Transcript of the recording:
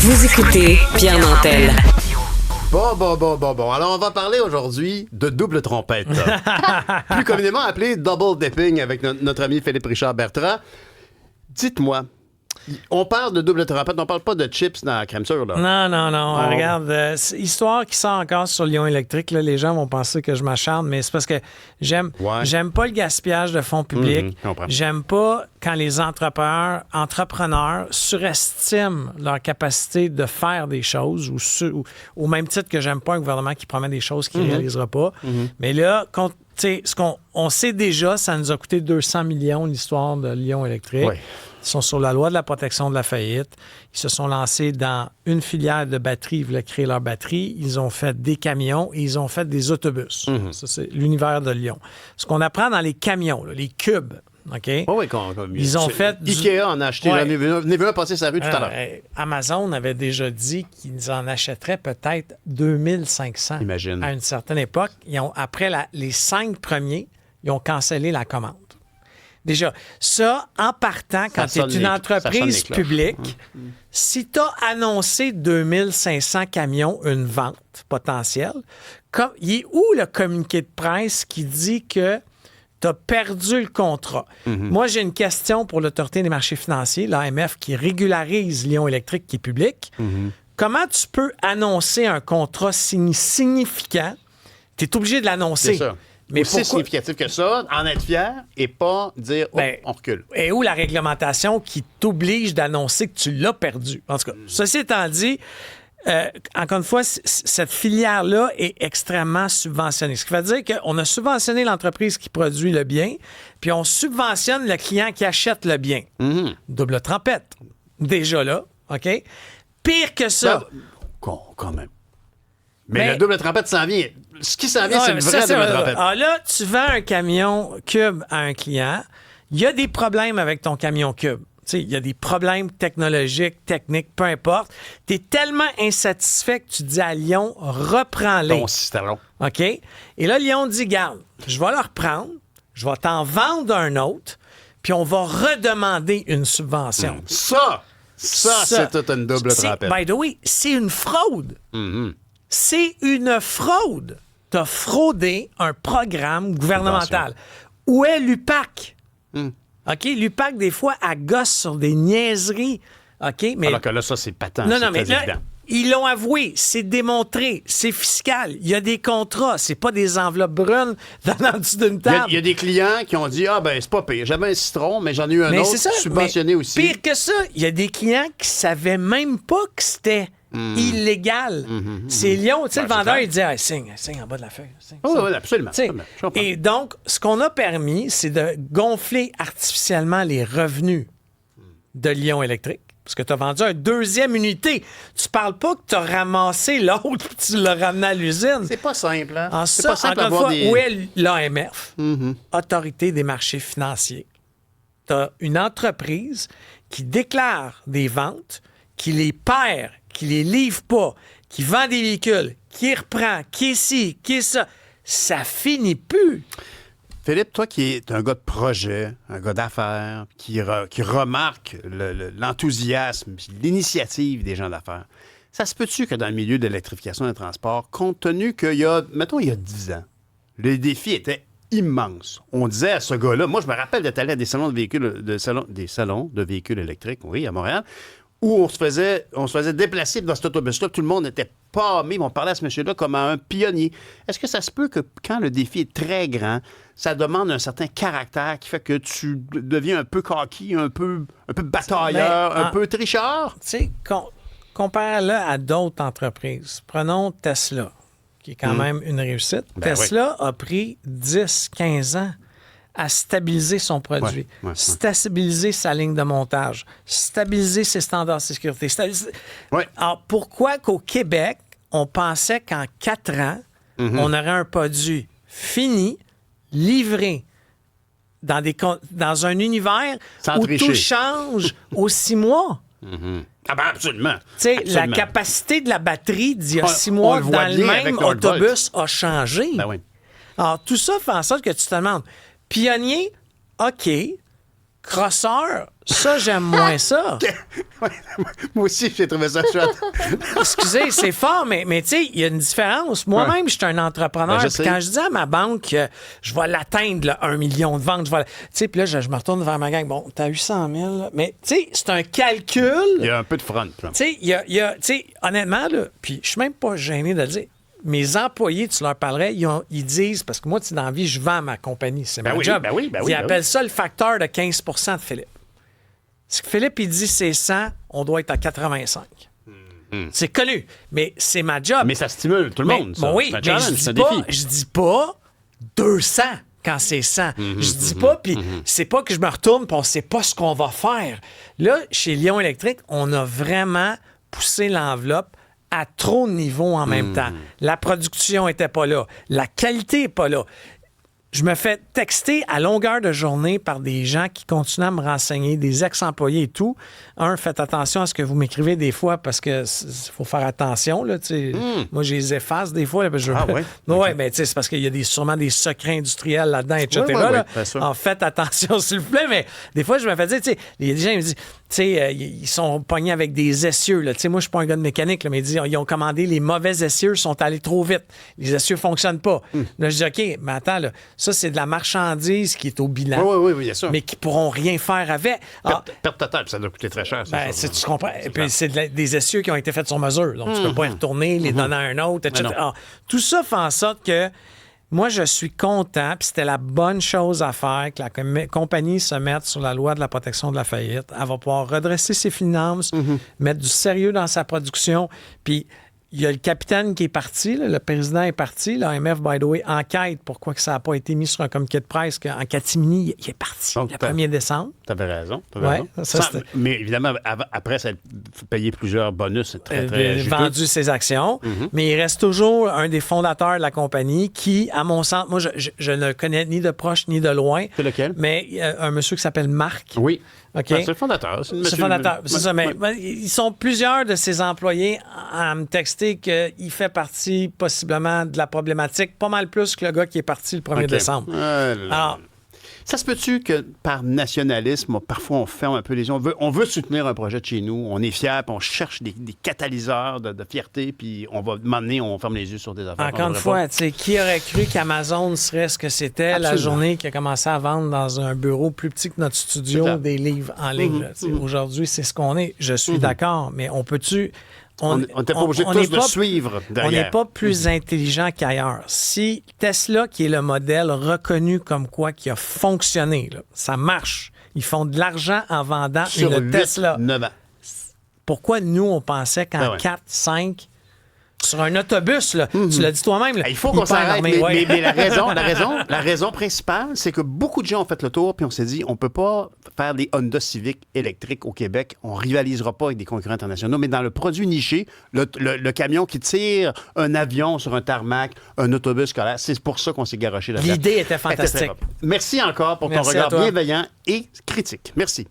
Vous écoutez Pierre Nantel. Bon. Alors, on va parler aujourd'hui de double trompette. Plus communément appelé double dipping avec notre ami Philippe Richard Bertrand. Dites-moi, on parle de double trompette, on parle pas de chips dans la crème sûre, là. Non. Regarde, histoire qui sort encore sur Lyon Électrique, là, les gens vont penser que je m'acharne, mais c'est parce que j'aime pas le gaspillage de fonds publics. J'aime pas quand les entrepreneurs surestiment leur capacité de faire des choses, ou au même titre que j'aime pas un gouvernement qui promet des choses qu'il ne réalisera pas. Mais là, on sait déjà, ça nous a coûté 200 millions l'histoire de Lyon Électrique. Oui. Ils sont sur la loi de la protection de la faillite. Ils se sont lancés dans une filière de batterie. Ils voulaient créer leur batterie. Ils ont fait des camions et ils ont fait des autobus. Ça, c'est l'univers de Lyon. Ce qu'on apprend dans les camions, là, les cubes, OK? Ils ont fait... Ikea en a acheté. J'en ai vu un passer sa rue tout à l'heure. Amazon avait déjà dit qu'ils en achèteraient peut-être 2500. Imagine. À une certaine époque. Après les 5 premiers, ils ont cancellé la commande. Déjà, ça, en partant, quand tu es une entreprise publique, si tu as annoncé 2500 camions, une vente potentielle, il est où le communiqué de presse qui dit que tu as perdu le contrat? Moi, j'ai une question pour l'Autorité des marchés financiers, l'AMF, qui régularise Lyon Électrique, qui est public. Comment tu peux annoncer un contrat significant? Tu es obligé de l'annoncer. C'est ça. Mais aussi significatif que ça, en être fier et pas dire on recule. Et où la réglementation qui t'oblige d'annoncer que tu l'as perdu? En tout cas, ceci étant dit, encore une fois, cette filière-là est extrêmement subventionnée. Ce qui veut dire qu'on a subventionné l'entreprise qui produit le bien, puis on subventionne le client qui achète le bien. Double trompette. Déjà là, OK? Pire que ça. Quand même. Mais le double trompette s'en vient. Ce qui s'en vient, c'est le vrai double trompette. Alors là, tu vends un camion Cube à un client. Il y a des problèmes avec ton camion Cube. Il y a des problèmes technologiques, techniques, peu importe. Tu es tellement insatisfait que tu dis à Lyon, reprends-les. Ton citron. OK? Et là, Lyon dit, garde, je vais le reprendre, je vais t'en vendre un autre, puis on va redemander une subvention. Ça, c'est toute une double trompette. By the way, c'est une fraude. C'est une fraude. Tu as fraudé un programme gouvernemental. Où est l'UPAC? OK? L'UPAC, des fois, elle gosse sur des niaiseries. OK? Mais... Alors que là, ça, c'est patent. Non, c'est mais très là, évident. ils l'ont avoué. C'est démontré. C'est fiscal. Il y a des contrats. C'est pas des enveloppes brunes dans le dessus d'une table. Il y a des clients qui ont dit c'est pas pire. J'avais un citron, mais j'en ai eu un autre subventionné aussi. Pire que ça, il y a des clients qui savaient même pas que c'était illégal. C'est Lyon, tu sais, le vendeur, il dit signe en bas de la feuille. Oui, absolument. Et donc, ce qu'on a permis, c'est de gonfler artificiellement les revenus de Lyon Électrique. Parce que tu as vendu une deuxième unité. Tu parles pas que tu as ramassé l'autre et tu l'as ramené à l'usine. C'est pas simple, hein? C'est pas simple d'avoir des... Où est l'AMF? Autorité des marchés financiers. Tu as une entreprise qui déclare des ventes, qui les perd, qui les livre pas, qui vend des véhicules, qui reprend, qui est ci, qui est ça. Ça finit plus. Philippe, toi qui es un gars de projet, un gars d'affaires, qui remarque l'enthousiasme, l'initiative des gens d'affaires, ça se peut-tu que dans le milieu de l'électrification des transports, compte tenu qu'il y a 10 ans, le défi était immense. On disait à ce gars-là, moi je me rappelle d'être allé à des salons de véhicules électriques, oui, à Montréal, où on se faisait déplacer dans cet autobus-là, tout le monde était pâmé, on parlait à ce monsieur-là comme à un pionnier. Est-ce que ça se peut que quand le défi est très grand, ça demande un certain caractère qui fait que tu deviens un peu coquille, un peu batailleur, un peu tricheur? Tu sais, compare-le à d'autres entreprises. Prenons Tesla, qui est quand même une réussite. Tesla a pris 10-15 ans à stabiliser son produit, stabiliser sa ligne de montage, stabiliser ses standards de sécurité. Alors, pourquoi qu'au Québec, on pensait qu'en 4 ans, on aurait un produit fini, livré, dans un univers où tout change aux 6 mois? Ah ben absolument. Tu sais, la capacité de la batterie d'il y a 6 mois dans le même autobus a changé. Ben oui. Alors, tout ça fait en sorte que tu te demandes, pionnier, OK, crosseur, Ça, j'aime moins ça. Moi aussi, j'ai trouvé ça chouette. Excusez, c'est fort, mais tu sais, il y a une différence. Moi-même, je suis un entrepreneur. Ben, Puis quand je dis à ma banque, je vais l'atteindre, là, 1 million de ventes, tu sais, puis là, je me retourne vers ma gang. Bon, t'as eu 100 000, là. Mais tu sais, c'est un calcul. Il y a un peu de front. Tu sais, tu sais, honnêtement, là, puis je suis même pas gêné de le dire. Mes employés, tu leur parlerais, ils disent, parce que moi, tu sais, dans la vie, je vends ma compagnie, c'est mon job. Ils appellent ça le facteur de 15 de Philippe. Si Philippe, il dit c'est 100, on doit être à 85. C'est connu, mais c'est ma job. Mais ça stimule tout le monde, ça. Bon, oui, c'est un mais challenge, c'est un défi. je dis pas 200 quand c'est 100. Je dis pas, puis c'est pas que je me retourne puis on sait pas ce qu'on va faire. Là, chez Lion Électrique, on a vraiment poussé l'enveloppe à trop de niveaux en même temps. La production était pas là. La qualité est pas là. Je me fais texter à longueur de journée par des gens qui continuent à me renseigner, des ex-employés et tout. Faites attention à ce que vous m'écrivez des fois parce que faut faire attention. Là, moi, je les efface des fois. Là, parce que oui, mais c'est parce qu'il y a sûrement des secrets industriels là-dedans, etc. Faites attention, s'il vous plaît. Mais des fois, je me fais dire, il y a des gens qui me disent, ils sont pognés avec des essieux. Là. Moi, je suis pas un gars de mécanique, là, mais ils ont commandé les mauvais essieux, sont allés trop vite. Les essieux fonctionnent pas. Là, je dis, OK, mais attends, là, ça, c'est de la marchandise qui est au bilan. Oui, bien sûr. Mais qui pourront rien faire avec. Perte totale, ça doit coûter très cher. Tu comprends. Et puis, c'est des essieux qui ont été faits sur mesure. Donc, tu peux pas y retourner, les donner à un autre, etc. Tout ça fait en sorte que moi, je suis content, puis c'était la bonne chose à faire, que la compagnie se mette sur la loi de la protection de la faillite. Elle va pouvoir redresser ses finances, mettre du sérieux dans sa production, puis il y a le capitaine qui est parti, là, le président est parti, l'AMF, by the way, enquête pourquoi que ça n'a pas été mis sur un communiqué de presse qu'en catimini, il est parti le 1er décembre. Tu avais raison. Mais évidemment, après, ça a payé plusieurs bonus. C'est très vendu ses actions. Mais il reste toujours un des fondateurs de la compagnie qui, à mon sens, moi, je ne le connais ni de proche ni de loin. C'est lequel? Mais un monsieur qui s'appelle Marc. Oui. Okay. C'est le fondateur. C'est le fondateur. C'est ça, mais ils sont plusieurs de ses employés à me texter qu'il fait partie possiblement de la problématique, pas mal plus que le gars qui est parti le 1er décembre. Alors, ça se peut-tu que par nationalisme, parfois on ferme un peu les yeux, on veut soutenir un projet de chez nous, on est fiers, puis on cherche des catalyseurs de fierté, puis on va m'emmener, on ferme les yeux sur des affaires. Encore une fois, qui aurait cru qu'Amazon serait ce que c'était la journée qui a commencé à vendre dans un bureau plus petit que notre studio des livres en ligne. Aujourd'hui, c'est ce qu'on est. Je suis d'accord, mais on peut-tu... On n'était pas obligé tous de suivre derrière. On n'est pas plus intelligent qu'ailleurs. Si Tesla, qui est le modèle reconnu comme quoi qui a fonctionné, là, ça marche. Ils font de l'argent en vendant une Tesla. 9 ans. Pourquoi nous, on pensait qu'en 4, 5... Sur un autobus, là, tu l'as dit toi-même. Là, il faut qu'on s'arrête, mais la raison principale, c'est que beaucoup de gens ont fait le tour, puis on s'est dit, on peut pas faire des Honda Civic électriques au Québec. On rivalisera pas avec des concurrents internationaux, mais dans le produit niché, le camion qui tire un avion sur un tarmac, un autobus scolaire, c'est pour ça qu'on s'est garoché là-dedans. L'idée était fantastique. Merci encore pour ton regard bienveillant et critique. Merci.